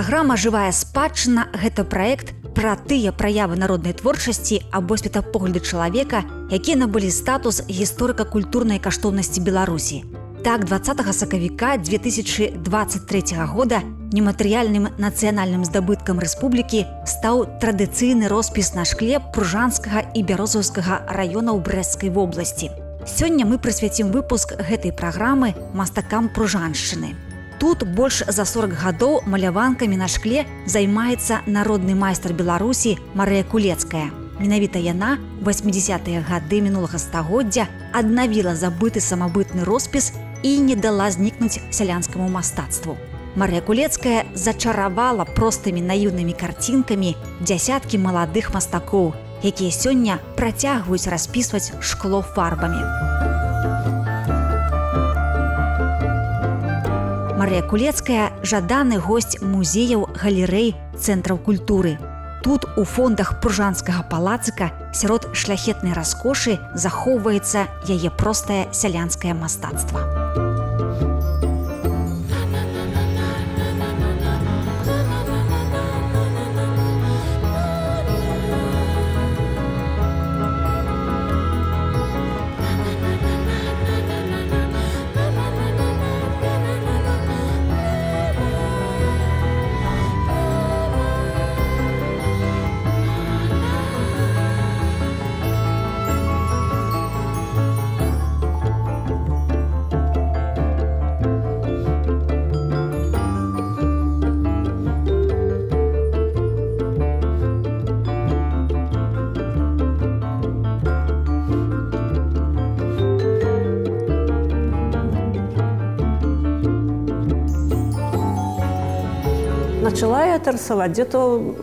Праграма «Жывая спадчына» – гэта праект пра тыя праявы народнай творчасці або светапогляды чалавека, якія набылі статус гісторыка-культурнай каштоўнасці Беларусі. Так, 20 сакавіка 2023 года нематэрыяльным нацыянальным здабыткам рэспублікі стаў традыцыйны роспіс на шкле Пружанскага і Бярозаўскага раёнаў Брэсцкай вобласці. Сёння мы прысвяцім выпуск гэтай праграмы мастакам пружаншчыны. Тут больш за 40 гадоў маляванкамі на шкле займаецца народны майстар Беларусі Марыя Кулецкая. Менавіта яна ў 80-е гады мінулага стагоддзя аднавіла забыты самабытны роспіс і не дала знікнуць сялянскаму мастацтву. Марыя Кулецкая зачаравала простымі наіўнымі карцінкамі дзясяткі маладых мастакоў, якія сёння працягваюць распісваць шкло фарбамі. Марыя Кулецкая – жаданы госць музеяў, галерэй, цэнтраў культуры. Тут, у фондах Пружанскага палацыка, сярод шляхетнай раскошы захоўваецца яе простае сялянскае мастацтва. Начала я это рисовать где-то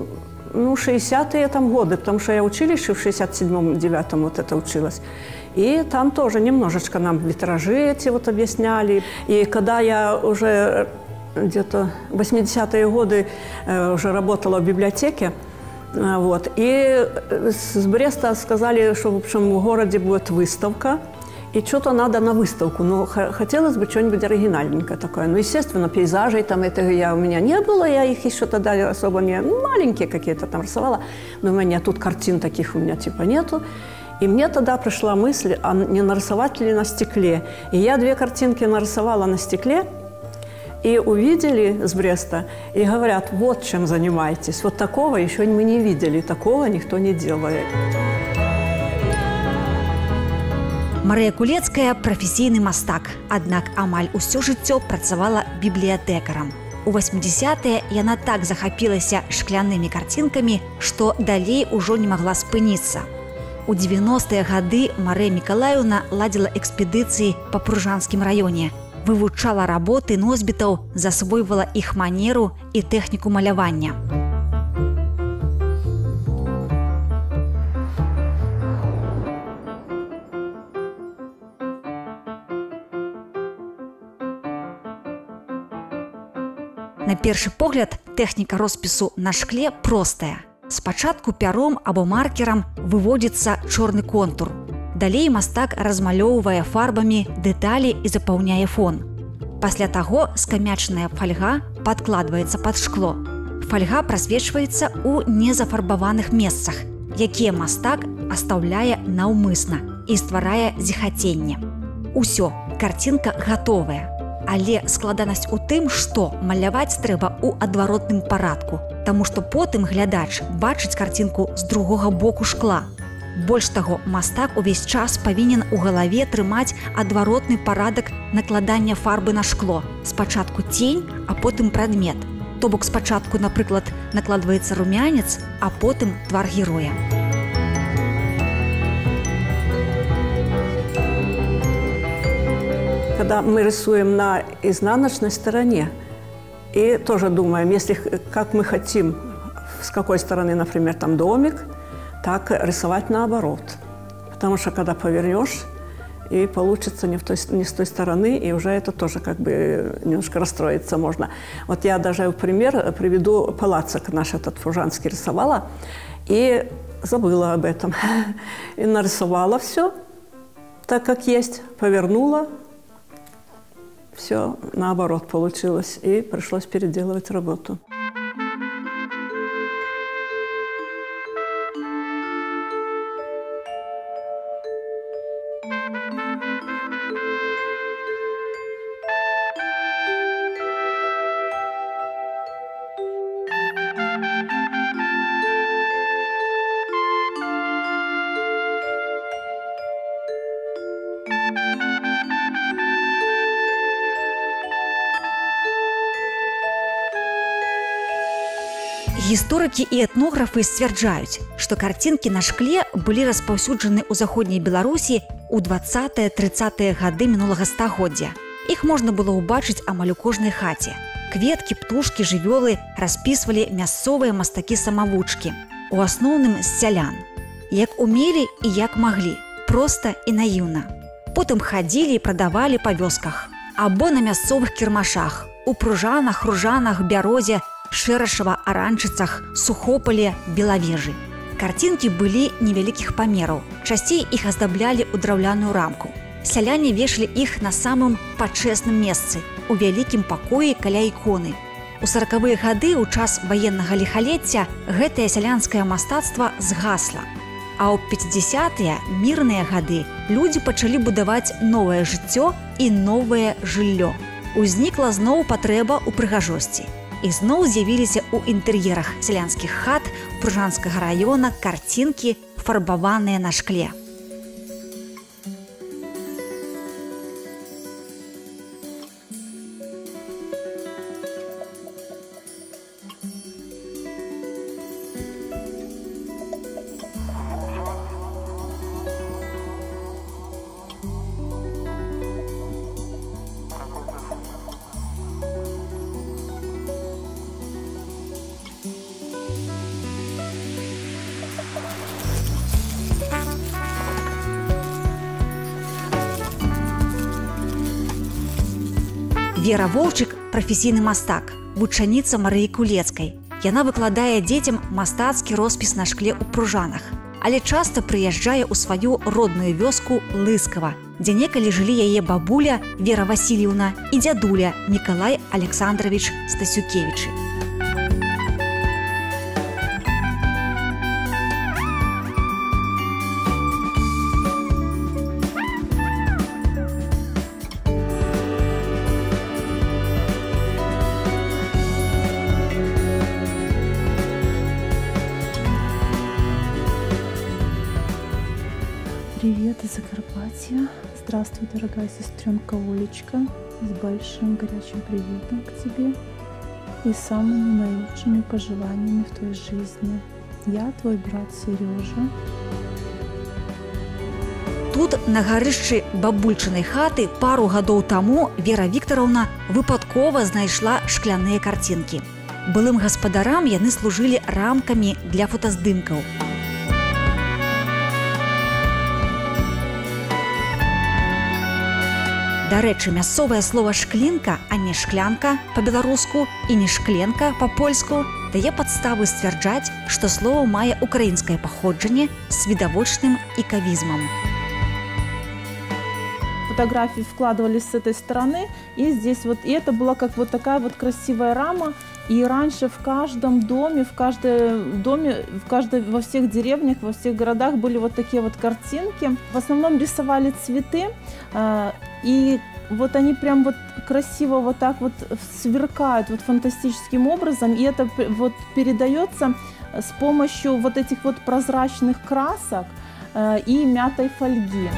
60-е годы, потому что я в училище в 67-9 вот это училась. И там тоже немножечко нам витражи эти вот объясняли. И когда я уже где-то 80-е годы уже работала в библиотеке, вот, и с Бреста сказали, что в общем в городе будет выставка. И что-то надо на выставку. Но хотелось бы что-нибудь оригинальненькое такое. Ну, естественно, пейзажей там это у меня не было. Я их еще тогда особо не... маленькие какие-то там рисовала. Но у меня тут картин таких у меня типа нету. И мне тогда пришла мысль, а не нарисовать ли на стекле. И я 2 картинки нарисовала на стекле. И увидели с Бреста. И говорят, вот чем занимаетесь. Вот такого еще мы не видели. Такого никто не делает. Марыя Кулецкая – прафесійны мастак, аднак амаль усё жыццё працавала бібліятэкарам. У 80-е яна так захапілася шклянымі карцінкамі, што далей ужо не магла спыніцца. У 90-е гады Марыя Мікалаеўна ладзіла экспедыцыі па Пружанскім раёне, вывучала работы носьбітаў, засвойвала іх манеру і тэхніку малявання. На першы погляд, тэхніка роспісу на шкле простая. Спачатку пяром або маркерам выводзіцца чорны контур. Далей мастак размалёўвае фарбамі дэталі і запаўняе фон. Пасля таго скамячаная фальга падкладваецца пад шкло. Фальга прасвечваецца ў незафарбаваных месцах, якія мастак astаўляе наўмысна і стварае зіхаценне. Усё, карцінка гатовая. Але складанасць у тым, што маляваць трэба ў адваротным парадку, таму што потым глядач бачыць карцінку з другога боку шкла. Больш таго, мастак увесь час павінен у галаве трымаць адваротны парадак накладання фарбы на шкло. Спачатку цень, а потым прадмет. То бок спачатку, напрыклад, накладваецца румянец, а потым твар героя. Когда мы рисуем на изнаночной стороне и тоже думаем, если как мы хотим, с какой стороны, например, там домик, так рисовать наоборот. Потому что когда повернешь, и получится не с той стороны, и уже это тоже как бы немножко расстроиться можно. Вот я даже в пример приведу палацок наш этот Пружанский рисовала, и забыла об этом. И нарисовала все так, как есть, повернула. Все наоборот получилось, и пришлось переделывать работу. Гісторыкі і этнографы сцвярджаюць, што карцінкі на шкле былі распаўсюджаны ў заходняй Беларусі ў 20-30-е гады мінулага стагоддзя. Іх можна было ўбачыць амаль у кожнай хаце. Кветкі, птушкі, жывёлы распісвалі мясцовыя мастакі-самавучкі, у асноўным з сялян. Як умелі і як маглі, проста і наіўна. Потым хадзілі і прадавалі па вёсках. Або на мясцовых кірмашах, у Пружанах, Ружанах, Бярозе, Шэрашава, Аранчыцах, Сухопале, Белавежы. Карцінкі былі невялікіх памераў. Часцей іх аздаблялі ў драўляную рамку. Сяляне вешалі іх на самым пачэсным месцы, у вялікім пакоі каля іконы. У 40-е гады, у час ваеннага ліхалецця, гэтае сялянскае мастацтва згасла. А ў 50-е, мірныя гады, людзі пачалі будаваць новае жыццё і новае жыллё. Узнікла зноў патрэба ў прыгажосці. І зноў з'явіліся ў інтэр'ерах сялянскіх хат Пружанскага раёна карцінкі, фарбаваныя на шкле. Вера Воўчык – прафесійны мастак, вучаніца Марыі Кулецкай. Яна выкладае дзецям мастацкі роспіс на шкле ў Пружанах, але часта прыязджае ў сваю родную вёску Лыскава, дзе некалі жылі яе бабуля Вера Васильевна і дзядуля Мікалай Александрович Стасюкевічы. Привет из Закарпатья. Здравствуй, дорогая сестренка Олечка. С большим горячим приветом к тебе и самыми наилучшими пожеланиями в твоей жизни. Я твой брат Сережа. Тут, на гарышчы бабульчынай хаты, пару гадоў таму Вера Віктараўна выпадкова знайшла шкляныя карцінкі. Былым гаспадарам яны служылі рамкамі для фотаздымкаў. Дарэчы, мясцовае слова «шклінка», а не «шклянка» па-беларуску і не «шкленка» па-польску, дае падставы сцвярджаць, што слова мае украінскае паходжанне з відавочным ікавізмам. Фотографии вкладывались с этой стороны, и здесь вот, и это была как вот такая вот красивая рама. И раньше в каждом доме, во всех деревнях, во всех городах были вот такие вот картинки. В основном рисовали цветы, и вот они прям вот красиво вот так вот сверкают вот фантастическим образом, и это вот передается с помощью вот этих вот прозрачных красок и мятой фольги.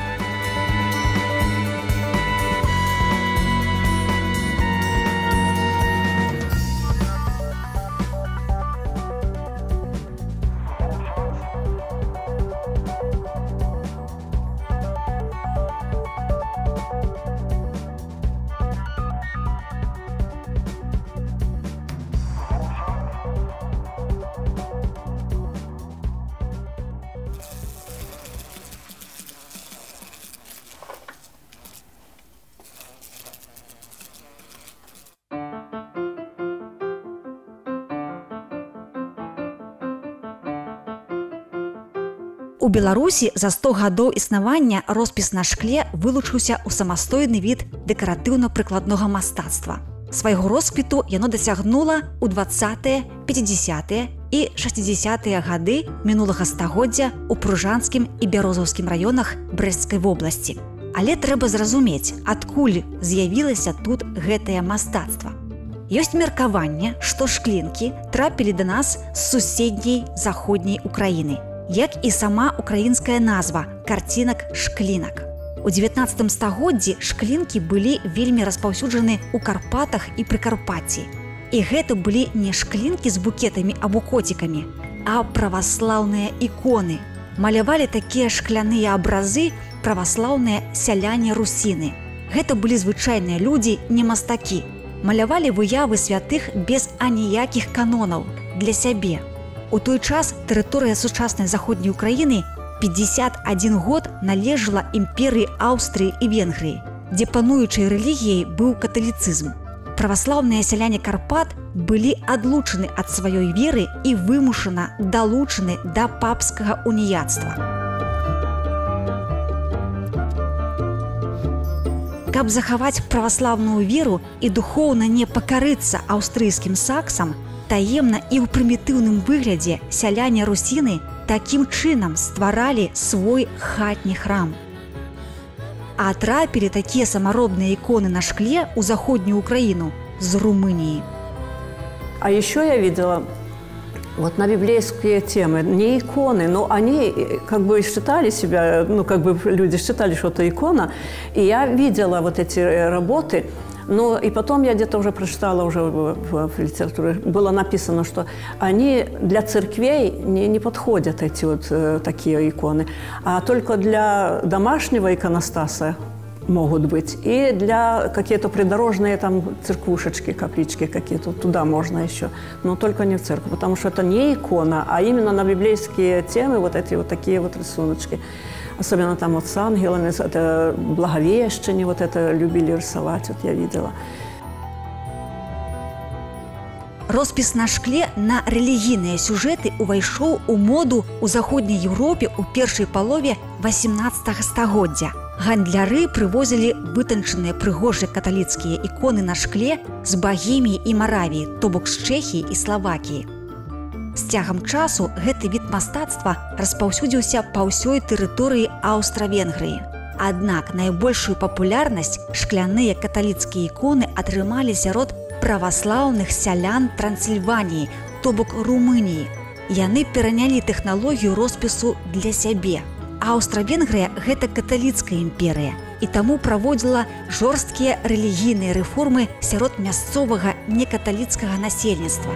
У Беларусі за 100 гадоў існавання роспіс на шкле вылучыўся ў самастойны від дэкаратыўна-прыкладнога мастацтва. Свайго росквіту яно дасягнула ў 20-е, 50-е і 60-е гады мінулага стагоддзя ў Пружанскім і Бярозаўскім раёнах Брэсцкай вобласці. Але трэба зразумець, адкуль з'явілася тут гэтае мастацтва. Ёсць меркаванне, што шклінкі трапілі да нас з суседняй заходняй Украіны, як і сама украінская назва карцінак шклінак. У 19 стагоддзі шклінкі былі вельмі распаўсюджаны ў Карпатах і Прыкарпатці. І гэта былі не шклінкі з букетамі або коцікамі, а праваслаўныя іконы. Малявалі такія шкляныя абразы праваслаўныя сяляне-русіны. Гэта былі звычайныя людзі, не мастакі. Малявалі выявы святых без аніякіх канонаў, для сябе. У той час тэрыторыя сучаснай заходняй Украіны 51 год належала імперыі Аўстрыі і Венгрыі, дзе пануючай рэлігіяй быў каталіцызм. Праваслаўныя сяляне Карпат былі адлучаны ад сваёй веры і вымушана далучаны да папскага уніяцтва. Каб захаваць праваслаўную веру і духоўна не пакарыцца аўстрыйскім саксам, таемна і ў прымітыўным выглядзе сяляне-русіны такім чынам стваралі свой хатні храм. А трапілі такія самаробныя іконы на шкле ў заходнюю Украіну з Румынии. А еще я видела вот на библейские темы, не иконы, но они как бы считали себя, ну как бы люди считали, что это икона. И я видела вот эти работы, но и потом я где-то уже прочитала уже в литературе, было написано, что они для церквей не подходят, эти вот такие иконы, а только для домашнего иконостаса могут быть. И для какие-то придорожные там церквушечки, каплички какие-то, туда можно еще, но только не в церковь, потому что это не икона, а именно на библейские темы вот эти вот такие вот рисуночки. Особенно там вот с ангелами, это Благовещение, вот это любили рисовать, вот я видела. Роспіс на шкле на рэлігійныя сюжэты увайшоў у моду ў заходняй Еўропе ў першай палове 18 стагоддзя. Гандляры прывозілі вытанчаныя прыгожыя каталіцкія іконы на шкле з Багеміі і Маравіі, то бок з Чэхіі і Славакіі. З цягам часу гэты від мастацтва распаўсюдзіўся па ўсёй тэрыторыі Аўстра-Венгрыі. Аднак найбольшую папулярнасць шкляныя каталіцкія іконы атрымалі сярод праваслаўных сялян Трансільваніі, то бок Румыніі. Яны перанялі тэхналогію роспісу для сябе. Аўстра-Венгрыя – гэта каталіцкая імперыя, і таму праводзіла жорсткія рэлігійныя рэформы сярод мясцовага некаталіцкага насельніцтва.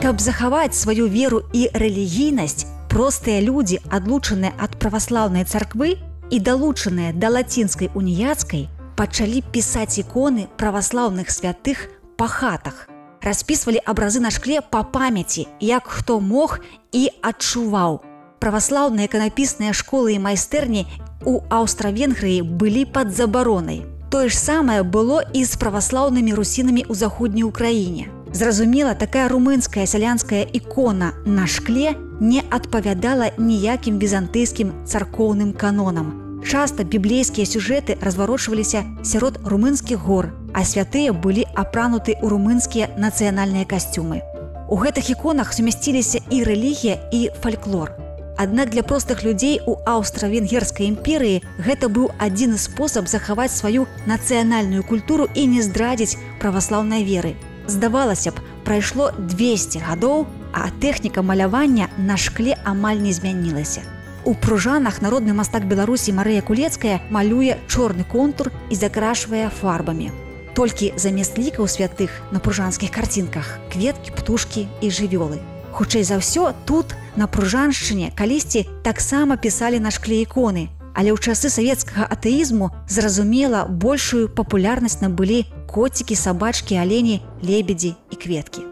Каб захаваць сваю веру і рэлігійнасць, простыя людзі, адлучаныя ад праваслаўнай царквы і далучаныя да лацінскай уніяцкай, пачалі пісаць іконы праваслаўных святых па хатах. Распісвалі абразы на шкле па памяці, як хто мог і адчуваў. Праваслаўныя іканапісныя школы і майстэрні ў Аўстра-Венгрыі былі пад забаронай. Тое ж самае было і з праваслаўнымі русінамі ў заходняй Украіне. Зразумела, такая румынская сялянская ікона на шкле не адпавядала ніякім візантыйскім царкоўным канонам. Часта біблейскія сюжэты разварочваліся сярод румынскіх гор, а святыя былі апрануты ў румынскія нацыянальныя касцюмы. У гэтых іконах сумясціліся і рэлігія, і фальклор. Аднак для простых людзей у Аўстра-Венгерскай імперыі гэта быў адзіны спосаб захаваць сваю нацыянальную культуру і не здрадзіць праваслаўнай веры. Здавалася б, прайшло 200 гадоў, а тэхніка малявання на шкле амаль не змянілася. У Пружанах народны мастак Беларусі Марыя Кулецкая малюе чорны контур і закрашвае фарбамі. Толькі замест лікаў святых на пружанскіх карцінках кветкі, птушкі і жывёлы. Хутчэй за ўсё, тут, на Пружаншчыне, калісьці таксама пісалі на шкле іконы, але ў часы савецкага атэізму, зразумела, большую папулярнасць набылі коцікі, сабачкі, алені, лебедзі і кветкі.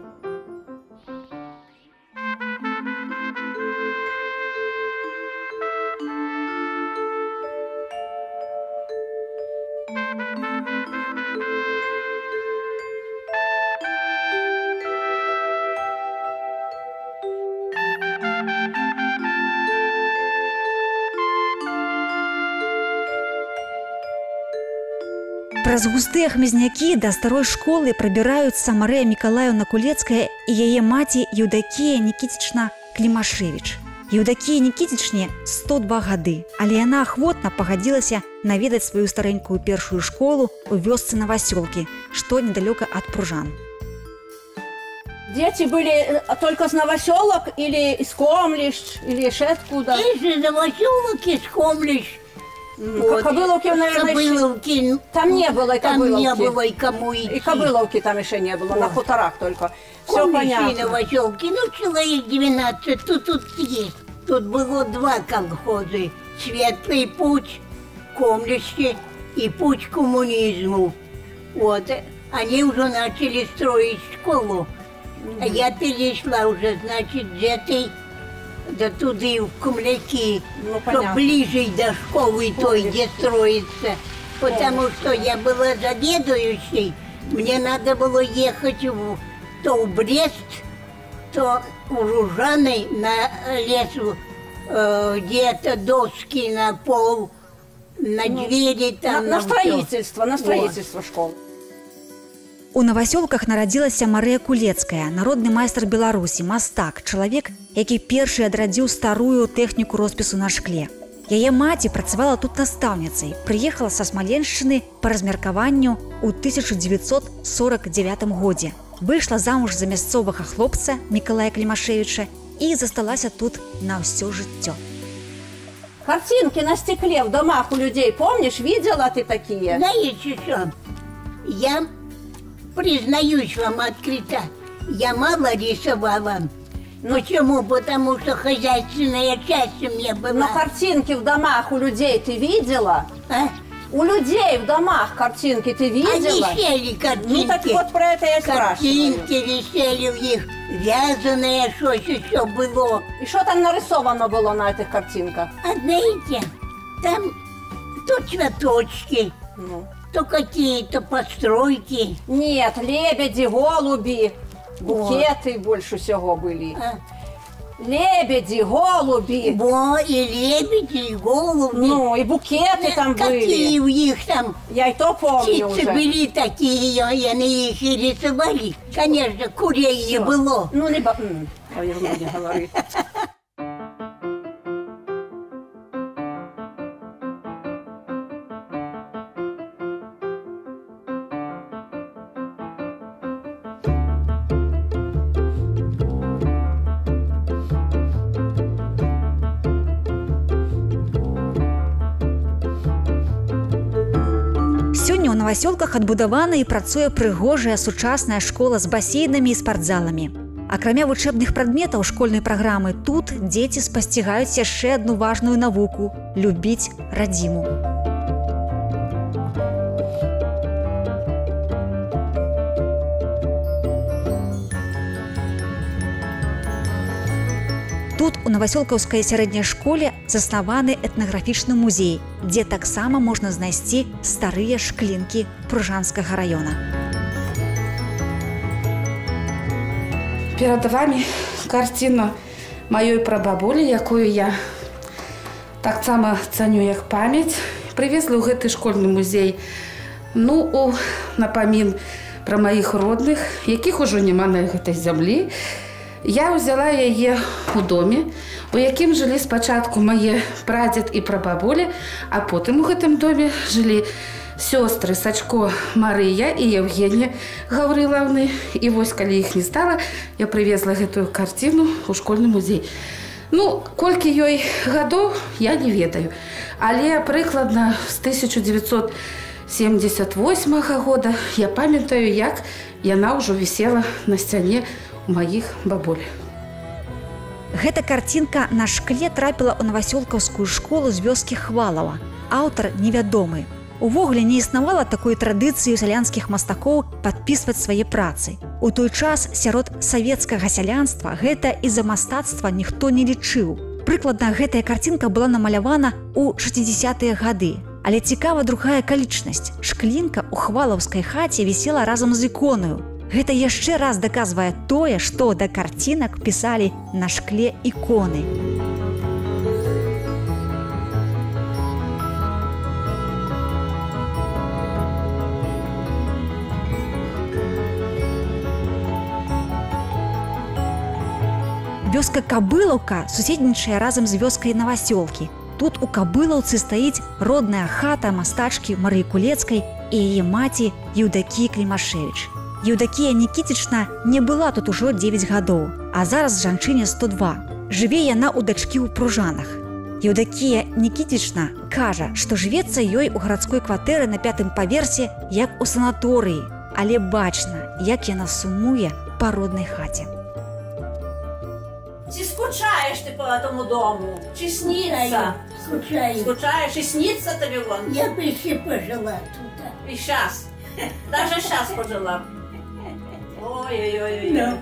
Праз густыя хмызнякі да старой школы прабіраюцца Марыя Мікалаеўна Кулецкая і яе маці Еўдакія Нікітічна Клімашевіч. Еўдакіі Нікітічне 102 гады, але яна ахвотна пагадзілася наведаць сваю старэнькую першую школу ў вёсцы Новасёлкі, што недалёка ад Пружан. Дети были только с Новоселок или из Комлищ, или еще откуда? Из Новоселок, из Комлищ. Вот. Кобыловки, наверное, Кобыловки. Там не было и Кобыловки. Там не было и кому идти. И Кобыловки там еще не было, на хуторах только. Все понятно. Новоселки, ну, человек 12, тут есть. Тут было 2 колхоза. Светлый путь, Комлищи и путь коммунизму. Вот. Они уже начали строить школу. А я перешла уже, значит, где-то до туды, в Кумляки, что ближе до школы той, где строится. Потому что я была заведующей, мне надо было ехать то в Брест, то в Ружаны на лесу, где-то доски на пол, на двери там. На строительство школ. У Новоселках нарадзілася Марыя Кулецкая, народны майстар Беларусі, мастак, чалавек, які першы адрадзіў старую тэхніку роспісу на шкле. Яе маці працавала тут настаўніцай, прыехала са Смаленшчыны па размеркаванню ў 1949 годзе. Выйшла замуж за мясцовага хлопца Мікалая Клімашевіча і засталася тут на ўсё жыццё. Картинки на стекле в домах у людей, помнишь, видела ты такие? Знаете что, я признаюсь вам открыто, я мало рисовала. Почему? Потому что хозяйственная часть у меня была. Но картинки в домах у людей ты видела? А? У людей в домах картинки ты видела? Они висели картинки. Ну так вот про это я спрашиваю. Картинки висели в них, вязаное, что еще было. И что там нарисовано было на этих картинках? А знаете, там то цветочки, то какие-то постройки. Нет, лебеди, голуби, букеты больше всего были. Лебеди, голуби. Во, и лебеди, и голуби. Ну, и букеты там были. Какие у них там? Я и то помню птицы уже. были такие, и они их и рисовали. Конечно, курей не было. Ну, либо... не говори. Сёння ў Новаселках адбудавана і працуе прыгожая сучасная школа з басейнамі і спартзаламі. Акрамя вучэбных прадметаў школьнай праграмы, тут дзеці спасцігаюць яшчэ адну важную навуку – любіць радзіму. Тут у Новаселкаўскай сярэдняй школе заснаваны этнаграфічны музей, дзе таксама можна знайсці старыя шклінкі Пружанскага раёна. Перед вами картина маёй прабабулі, якую я таксама цаню як памяць. Прывезла ў гэты школьны музей у напамін пра маіх родных, якіх ужо няма на гэтай зямлі. Я ўзяла яе ў доме, у якім жылі спачатку мае прадзед і прабабулі, а потым у гэтым доме жылі сёстры Сачко Марыя і Евгения Гавриловны. І вось, калі іх не стала, я прывезла гэтую карціну ў школьны музей. Колькі ёй гадоў, я не ведаю. Але прыкладна з 1978 года я памятаю, як яна ўжо вісела на сцяне у маіх бабуль. Гэта карцінка на шкле трапіла ў Новаселкаўскую школу з вёскі Хвалава. Аўтар невядомы. Увогуле не існавала такой традыцыі сялянскіх мастакоў падпісваць свае працы. У той час сярод савецкага сялянства гэта і за мастацтва ніхто не лічыў. Прыкладна гэтая карцінка была намалявана ў 60-тыя гады. Але цікава другая акалічнасць. Шклінка ў хвалаўскай хаце вісела разам з іконаю. Гэта яшчэ раз даказвае тое, што да карцінак пісалі на шкле іконы. Вёска Кабылаўка суседнічае разам з вёскай Новаселкі. Тут у Кабылаўцы стаіць родная хата мастачкі Марыі Кулецкай і яе маці Еўдакіі Клімашевіч. Еўдакія Нікітічна не была тут ужо 9 гадоў, а зараз жанчыне 102. Жыве яна ў дачкі ў Пружанах. Еўдакія Нікітічна кажа, што жывецца ёй у гарадской кватэры на 5-м паверсе, як у санаторыі, але бачна, як яна сумуе па роднай хаце. Ці скучаеш ты по этому дому? Чи снится? Скучаю. Скучаешь и снится тебе вон? Я бы еще пожила тут. И сейчас. Даже сейчас пожила. Ой-ой-ой. Да.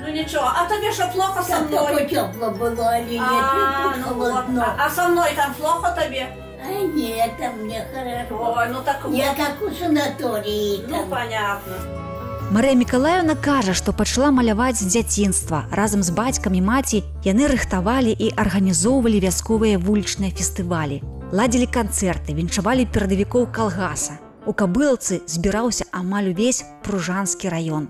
Ну ничего, а тебе что, плохо со Там только мной? тепло было, или нет, тут Ну вот. холодно. А со мной там плохо тебе? А нет, там мне хорошо. Ой, ну так Я вот. как у санатории Ну там. понятно. Марыя Мікалаеўна кажа, што пачала маляваць з дзяцінства. Разам з бацькам і маці яны рыхтавалі і арганізоўвалі вясковыя вулічныя фестывалі. Ладзілі канцэрты, віншавалі перадавікоў калгаса. У Кабылаўцы збіраўся амаль увесь Пружанскі раён.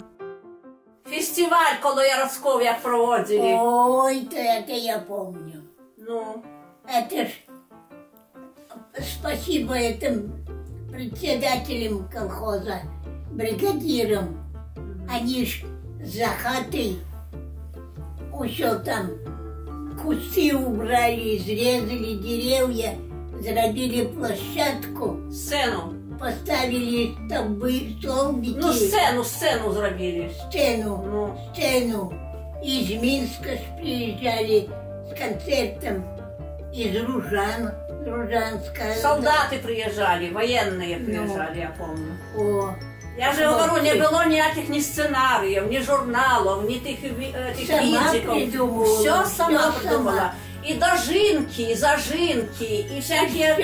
Фестиваль коло Яроцков як проводили. Ой, это я помню. Ну, Это ж спасибо этим председателям колхоза, бригадирам. Они ж за хатой все там кусты убрали, изрезали деревья, зародили площадку, сцену. поставили столбы, столбики, Ну, сцену зробили. сцену, Ну, сцену. Из Минска ж приезжали с концертом, из Ружанска. солдаты приезжали, военные приезжали, я помню. О, Я же говорю, не было никаких ни сценариев, ни журналов, ни этих Сама видиков. придумала, Все сама всё придумала. сама. И дожинки, и зажинки, и всякие...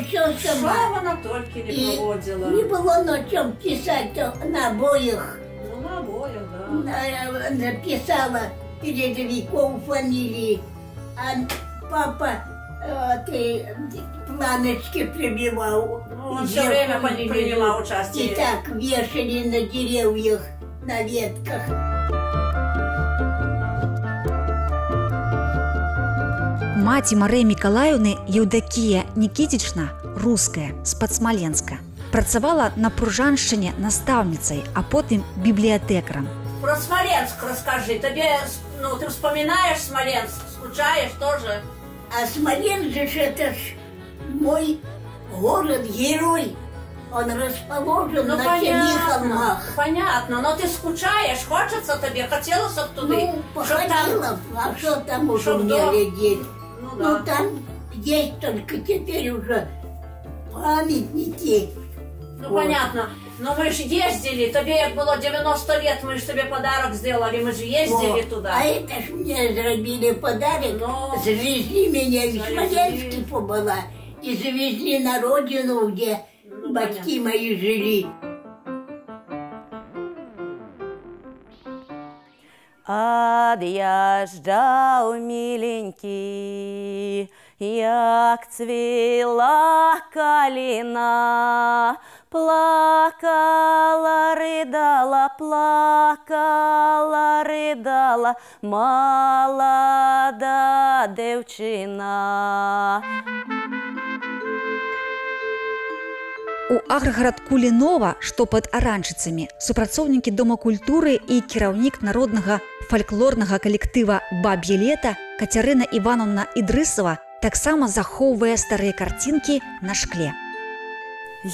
все Что сама. она только не И проводила. не было на чем писать на обоях. Ну, на обоих, да. Написала передовиков фамилии, а папа ты планочки прибивал. Ну, он все время принимал участие. И так вешали на деревьях, на ветках. Маці Марыі Мікалаеўны Еўдакія Нікітічна, руская, з-пад Смаленска. Працавала на Пружаншчыне настаўніцай, а потым бібліятэкарам. Про Смоленск расскажи. Ты вспоминаешь Смоленск? Скучаешь тоже? А Смоленск же это ж мой город-герой. Он расположен на 7 холмах. Понятно, но ты скучаешь, хочется тебе, хотелось бы туда. Ну, походила, а что там уже мне глядеть? Ну, Ну, да. там есть только теперь уже памятники. Ну, Вот. понятно. Но мы же ездили, тебе было 90 лет, мы же тебе подарок сделали, мы же ездили Во. туда. А это ж мне сделали подарок. Ну, Завезли меня в завезли. Смоленске побыла. И завезли на родину, где Ну, батьки мои жили. Ад'язджаў миленький, як цвіла каліна, плакала, ридала, молода дівчина. У аграгарадку Ленова, што пад Аранчыцамі, супрацоўнікі Дома культуры і кіраўнік народнага фальклорнага калектыва «Баб'е лета» Кацярына Івановна Ідрысова таксама захоўвае старыя картинки на шкле.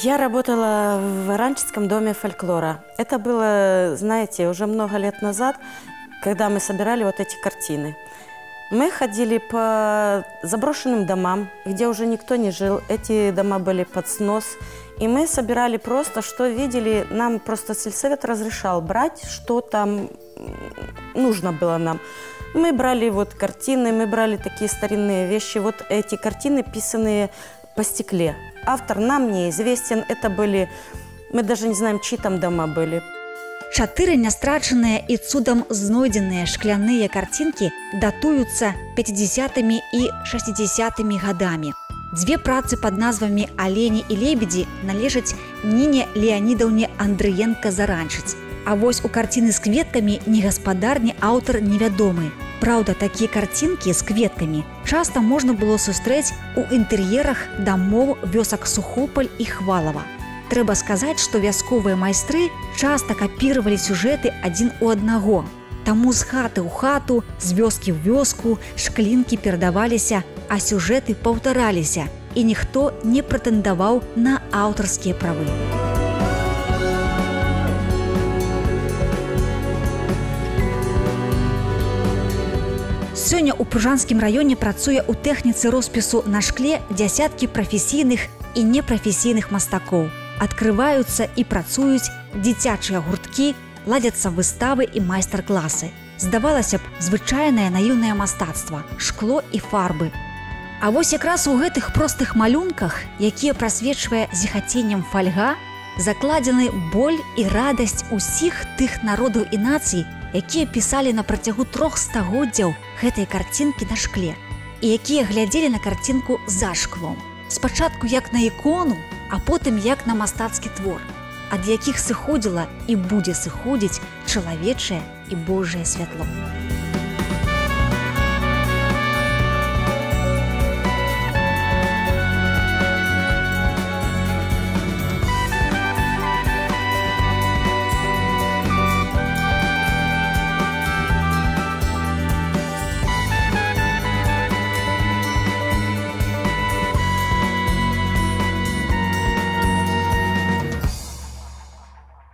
Я работала в Аранчицком доме фольклора. Это было, знаете, уже много лет назад, когда мы собирали вот эти картины. Мы ходили по заброшенным домам, где уже никто не жил. Эти дома были под снос. И мы собирали просто, что видели. Нам просто сельсовет разрешал брать, что там нужно было нам. Мы брали вот картины, мы брали такие старинные вещи. Вот эти картины, писанные по стекле. Автор нам неизвестен. Это были... Мы даже не знаем, чьи там дома были. 4 нястрачаныя і цудам знойдзеныя шкляныя картинки датуюцца 50-ми і 60-ми гадамі. 2 працы пад назвамі «Алені і лебедзі» належаць Ніне Леанідаўне Андрыенка з Аранчыц. А вось у карціны з кветкамі негаспадарні аўтар невядомы. Праўда, такія карцінкі з кветкамі часта можна было сустрэць у інтэр'ерах дамоў вёсак Сухопаль і Хвалава. Трэба сказаць, што вясковыя майстры часта капіравалі сюжэты адзін у аднаго. Таму з хаты ў хату, з вёскі ў вёску шклінкі перадаваліся, а сюжэты паўтараліся, і ніхто не прэтэндаваў на аўтарскія правы. Сёння ў Пружанскім раёне працуе ў тэхніцы роспісу на шкле дзясяткі прафесійных і непрафесійных мастакоў. Адкрываюцца і працуюць дзіцячыя гурткі, ладзяцца выставы і майстар-класы. Здавалася б, звычайнае наіўнае мастацтва, шкло і фарбы. А вось якраз у гэтых простых малюнках, якія прасвечвае зіхаценнем фальга, закладзены боль і радасць усіх тых народаў і нацый, якія пісалі на працягу 3 стагоддзяў гэтай карцінкі на шкле і якія глядзелі на карцінку за шклом. Спачатку як на ікону, а потым як на мастацкі твор, ад якіх сыходзіла і будзе сыходзіць чалавечае і Божае святло.